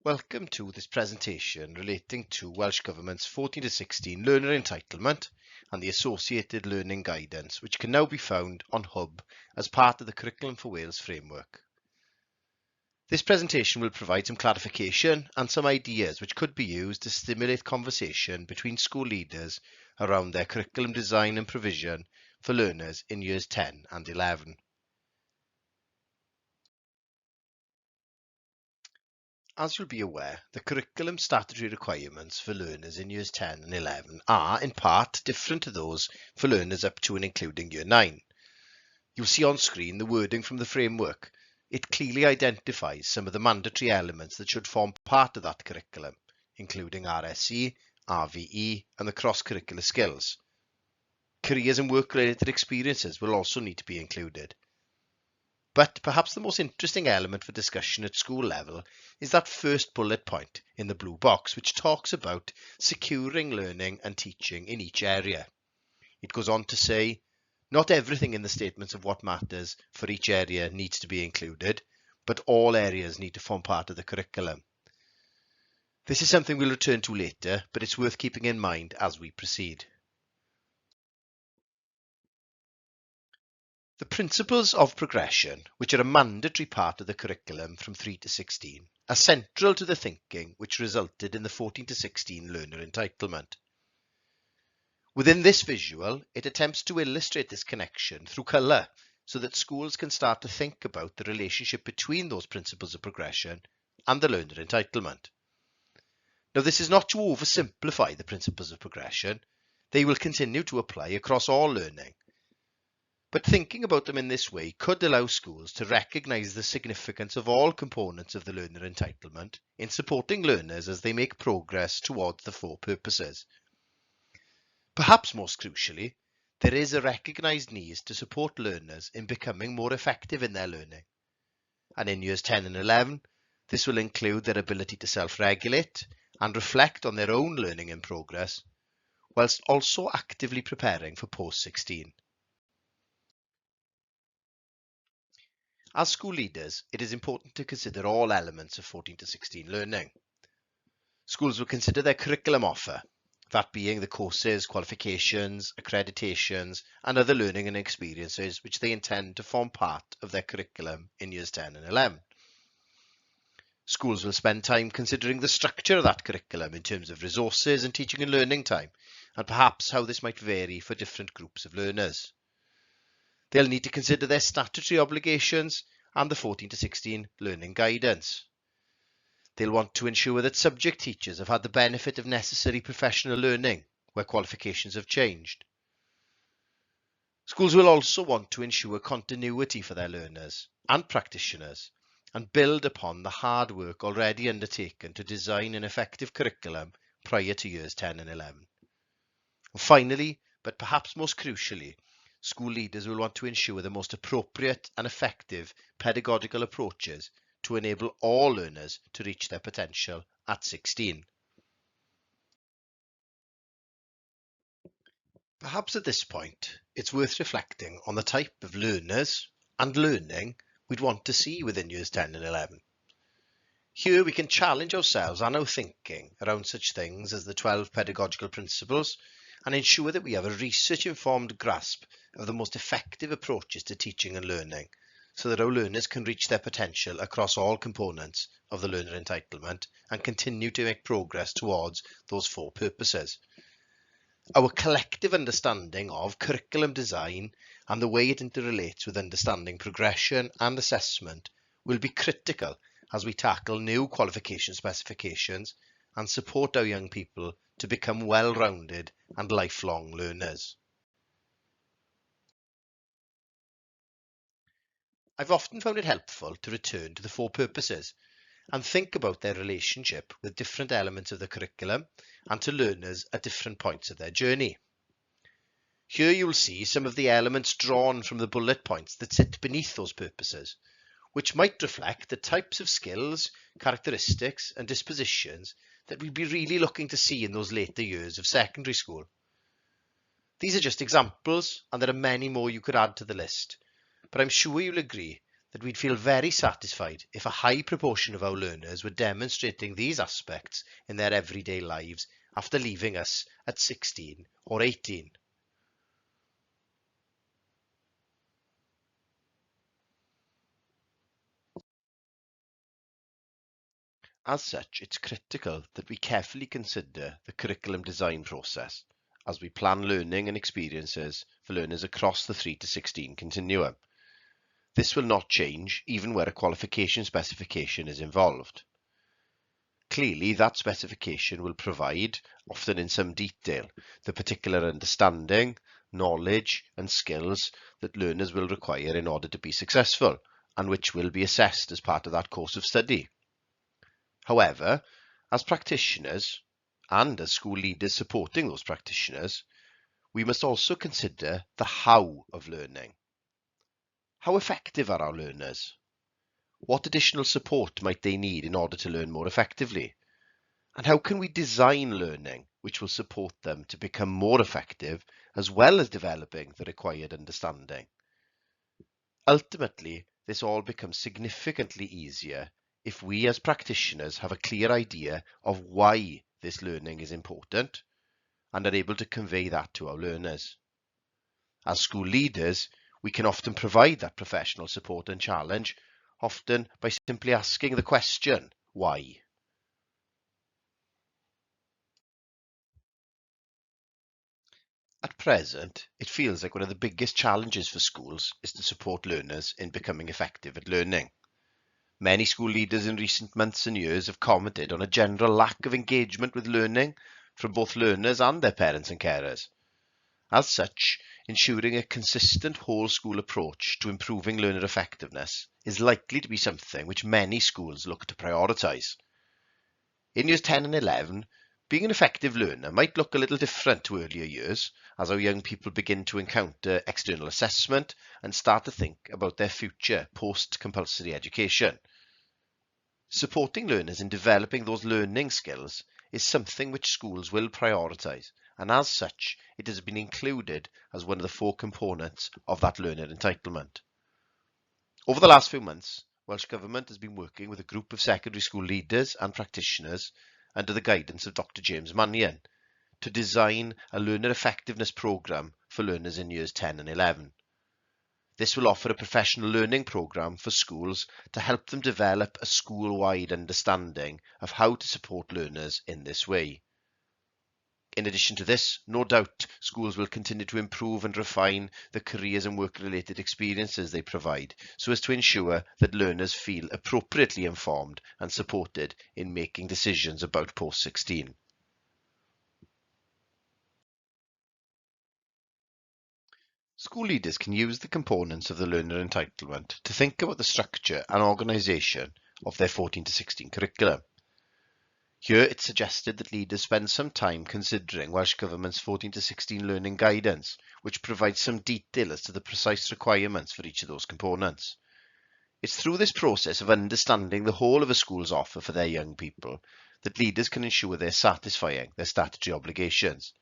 Welcome to this presentation relating to Welsh Government's 14 to 16 Learner Entitlement and the associated learning guidance, which can now be found on Hub as part of the Curriculum for Wales framework. This presentation will provide some clarification and some ideas which could be used to stimulate conversation between school leaders around their curriculum design and provision for learners in years 10 and 11. As you'll be aware, the curriculum statutory requirements for learners in years 10 and 11 are, in part, different to those for learners up to and including year 9. You'll see on screen the wording from the framework. It clearly identifies some of the mandatory elements that should form part of that curriculum, including RSE, RVE, and the cross-curricular skills. Careers and work-related experiences will also need to be included. But perhaps the most interesting element for discussion at school level is that first bullet point in the blue box, which talks about securing learning and teaching in each area. It goes on to say, not everything in the statements of what matters for each area needs to be included, but all areas need to form part of the curriculum. This is something we'll return to later, but it's worth keeping in mind as we proceed. The principles of progression, which are a mandatory part of the curriculum from 3 to 16, are central to the thinking which resulted in the 14 to 16 learner entitlement. Within this visual, it attempts to illustrate this connection through colour so that schools can start to think about the relationship between those principles of progression and the learner entitlement. Now, this is not to oversimplify the principles of progression. They will continue to apply across all learning. But thinking about them in this way could allow schools to recognise the significance of all components of the learner entitlement in supporting learners as they make progress towards the 4 purposes. Perhaps most crucially, there is a recognised need to support learners in becoming more effective in their learning. And in years 10 and 11, this will include their ability to self-regulate and reflect on their own learning and progress, whilst also actively preparing for post-16. As school leaders, it is important to consider all elements of 14 to 16 learning. Schools will consider their curriculum offer, that being the courses, qualifications, accreditations, and other learning and experiences which they intend to form part of their curriculum in years 10 and 11. Schools will spend time considering the structure of that curriculum in terms of resources and teaching and learning time, and perhaps how this might vary for different groups of learners. They'll need to consider their statutory obligations and the 14 to 16 learning guidance. They'll want to ensure that subject teachers have had the benefit of necessary professional learning where qualifications have changed. Schools will also want to ensure continuity for their learners and practitioners and build upon the hard work already undertaken to design an effective curriculum prior to years 10 and 11. And finally, but perhaps most crucially, school leaders will want to ensure the most appropriate and effective pedagogical approaches to enable all learners to reach their potential at 16. Perhaps at this point, it's worth reflecting on the type of learners and learning we'd want to see within years 10 and 11. Here we can challenge ourselves and our thinking around such things as the 12 pedagogical principles and ensure that we have a research-informed grasp of the most effective approaches to teaching and learning so that our learners can reach their potential across all components of the learner entitlement and continue to make progress towards those 4 purposes. Our collective understanding of curriculum design and the way it interrelates with understanding progression and assessment will be critical as we tackle new qualification specifications and support our young people to become well-rounded and lifelong learners. I've often found it helpful to return to the 4 purposes and think about their relationship with different elements of the curriculum and to learners at different points of their journey. Here you'll see some of the elements drawn from the bullet points that sit beneath those purposes, which might reflect the types of skills, characteristics and dispositions that we'd be really looking to see in those later years of secondary school. These are just examples, and there are many more you could add to the list, but I'm sure you'll agree that we'd feel very satisfied if a high proportion of our learners were demonstrating these aspects in their everyday lives after leaving us at 16 or 18. As such, it's critical that we carefully consider the curriculum design process as we plan learning and experiences for learners across the 3 to 16 continuum. This will not change even where a qualification specification is involved. Clearly, that specification will provide, often in some detail, the particular understanding, knowledge and skills that learners will require in order to be successful, and which will be assessed as part of that course of study. However, as practitioners, and as school leaders supporting those practitioners, we must also consider the how of learning. How effective are our learners? What additional support might they need in order to learn more effectively? And how can we design learning which will support them to become more effective as well as developing the required understanding? Ultimately, this all becomes significantly easier if we as practitioners have a clear idea of why this learning is important and are able to convey that to our learners. As school leaders, we can often provide that professional support and challenge, often by simply asking the question, why? At present, it feels like one of the biggest challenges for schools is to support learners in becoming effective at learning. Many school leaders in recent months and years have commented on a general lack of engagement with learning from both learners and their parents and carers. As such, ensuring a consistent whole school approach to improving learner effectiveness is likely to be something which many schools look to prioritise. In years 10 and 11, being an effective learner might look a little different to earlier years, as our young people begin to encounter external assessment and start to think about their future post-compulsory education. Supporting learners in developing those learning skills is something which schools will prioritise, and as such, it has been included as one of the 4 components of that learner entitlement. Over the last few months, Welsh Government has been working with a group of secondary school leaders and practitioners under the guidance of Dr. James Mannion to design a learner effectiveness programme for learners in years 10 and 11. This will offer a professional learning programme for schools to help them develop a school-wide understanding of how to support learners in this way. In addition to this, no doubt schools will continue to improve and refine the careers and work-related experiences they provide so as to ensure that learners feel appropriately informed and supported in making decisions about post-16. School leaders can use the components of the learner entitlement to think about the structure and organisation of their 14 to 16 curriculum. Here it's suggested that leaders spend some time considering Welsh Government's 14 to 16 learning guidance, which provides some detail as to the precise requirements for each of those components. It's through this process of understanding the whole of a school's offer for their young people that leaders can ensure they're satisfying their statutory obligations.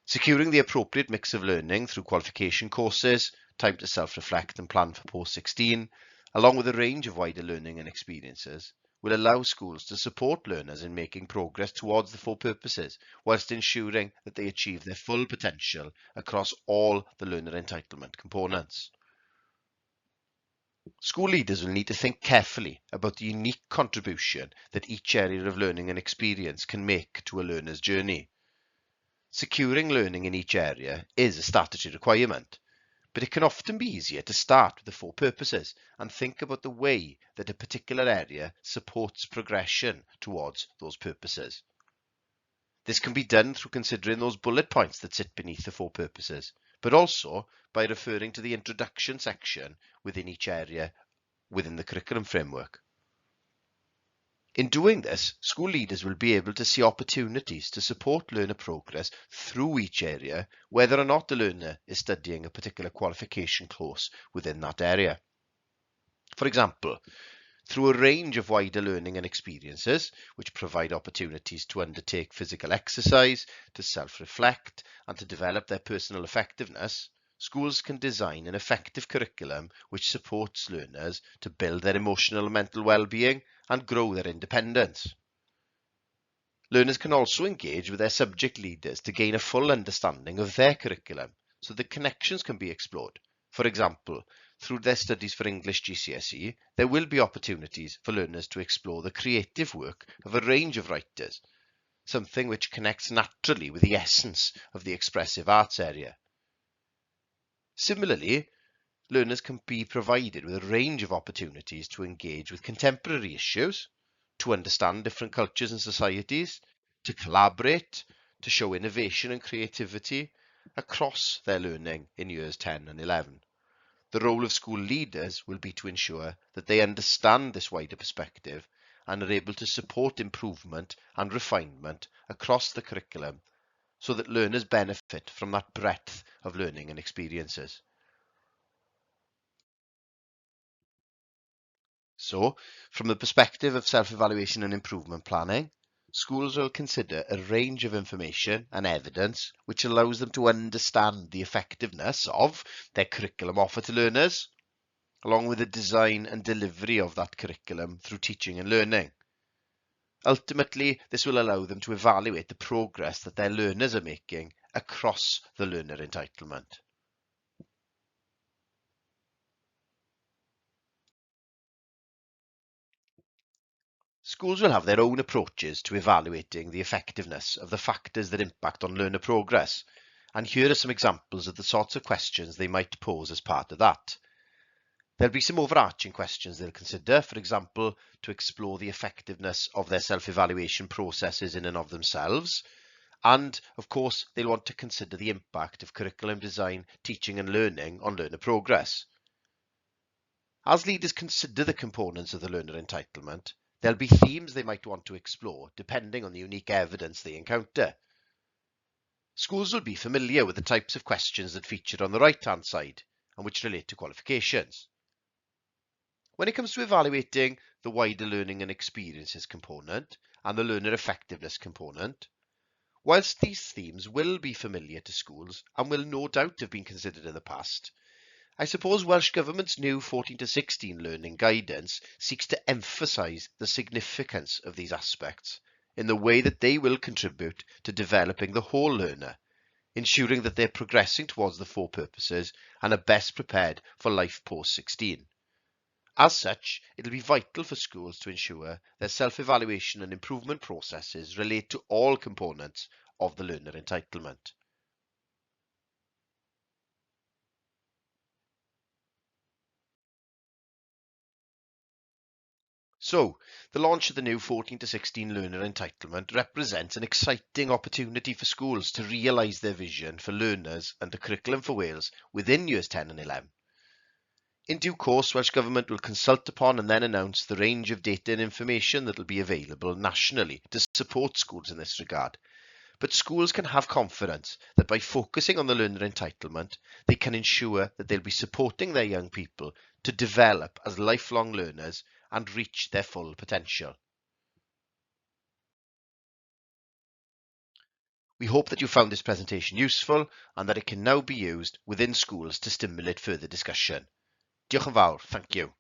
Securing the appropriate mix of learning through qualification courses, time to self-reflect and plan for post-16, along with a range of wider learning and experiences, will allow schools to support learners in making progress towards the 4 purposes, whilst ensuring that they achieve their full potential across all the learner entitlement components. School leaders will need to think carefully about the unique contribution that each area of learning and experience can make to a learner's journey. Securing learning in each area is a statutory requirement, but it can often be easier to start with the 4 purposes and think about the way that a particular area supports progression towards those purposes. This can be done through considering those bullet points that sit beneath the 4 purposes, but also by referring to the introduction section within each area within the curriculum framework. In doing this, school leaders will be able to see opportunities to support learner progress through each area, whether or not the learner is studying a particular qualification course within that area. For example, through a range of wider learning and experiences, which provide opportunities to undertake physical exercise, to self-reflect, and to develop their personal effectiveness, schools can design an effective curriculum which supports learners to build their emotional and mental well-being and grow their independence. Learners can also engage with their subject leaders to gain a full understanding of their curriculum, so that connections can be explored. For example, through their studies for English GCSE, there will be opportunities for learners to explore the creative work of a range of writers, something which connects naturally with the essence of the expressive arts area. Similarly, learners can be provided with a range of opportunities to engage with contemporary issues, to understand different cultures and societies, to collaborate, to show innovation and creativity across their learning in years 10 and 11. The role of school leaders will be to ensure that they understand this wider perspective and are able to support improvement and refinement across the curriculum so that learners benefit from that breadth of learning and experiences. So, from the perspective of self-evaluation and improvement planning, schools will consider a range of information and evidence which allows them to understand the effectiveness of their curriculum offer to learners, along with the design and delivery of that curriculum through teaching and learning. Ultimately, this will allow them to evaluate the progress that their learners are making across the learner entitlement. Schools will have their own approaches to evaluating the effectiveness of the factors that impact on learner progress, and here are some examples of the sorts of questions they might pose as part of that. There'll be some overarching questions they'll consider, for example, to explore the effectiveness of their self-evaluation processes in and of themselves, and of course they'll want to consider the impact of curriculum design, teaching and learning on learner progress. As leaders consider the components of the learner entitlement, there'll be themes they might want to explore depending on the unique evidence they encounter. Schools will be familiar with the types of questions that feature on the right-hand side and which relate to qualifications. When it comes to evaluating the wider learning and experiences component and the learner effectiveness component, whilst these themes will be familiar to schools and will no doubt have been considered in the past, I suppose Welsh Government's new 14 to 16 learning guidance seeks to emphasise the significance of these aspects in the way that they will contribute to developing the whole learner, ensuring that they're progressing towards the four purposes and are best prepared for life post-16. As such, it'll be vital for schools to ensure their self-evaluation and improvement processes relate to all components of the learner entitlement. So, the launch of the new 14 to 16 learner entitlement represents an exciting opportunity for schools to realise their vision for learners and the curriculum for Wales within years 10 and 11. In due course, Welsh Government will consult upon and then announce the range of data and information that will be available nationally to support schools in this regard. But schools can have confidence that by focusing on the learner entitlement, they can ensure that they'll be supporting their young people to develop as lifelong learners and reach their full potential. We hope that you found this presentation useful and that it can now be used within schools to stimulate further discussion. Diolch yn fawr. Thank you.